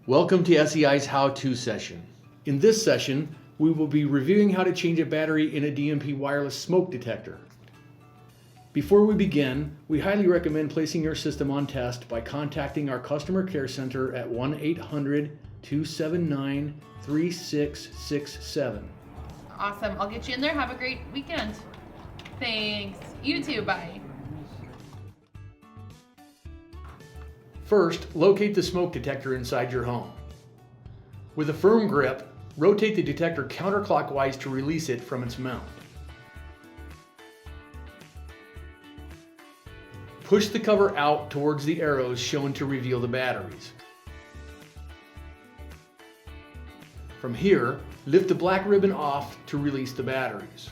Welcome to SEI's How-To session. In this session, we will be reviewing how to change a battery in a DMP wireless smoke detector. Before we begin, we highly recommend placing your system on test by contacting our customer care center at 1-800-279-3667. Awesome. I'll get you in there. Have a great weekend. Thanks. You too. Bye. First, locate the smoke detector inside your home. With a firm grip, rotate the detector counterclockwise to release it from its mount. Push the cover out towards the arrows shown to reveal the batteries. From here, lift the black ribbon off to release the batteries.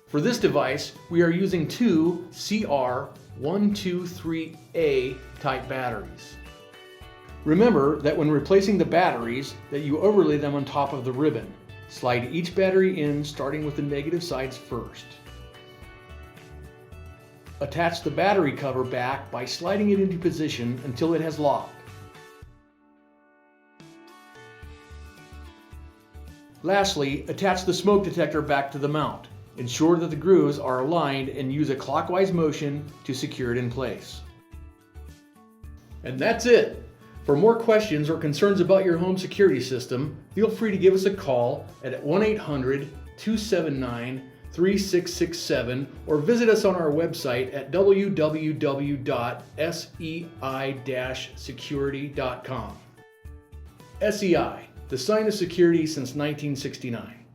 For this device, we are using two CR123A type batteries. Remember that when replacing the batteries, that you overlay them on top of the ribbon. Slide each battery in, starting with the negative sides first. Attach the battery cover back by sliding it into position until it has locked. Lastly, attach the smoke detector back to the mount. Ensure that the grooves are aligned and use a clockwise motion to secure it in place. And that's it! For more questions or concerns about your home security system, feel free to give us a call at 1-800-279-3667 or visit us on our website at www.sei-security.com. SEI, the sign of security since 1969.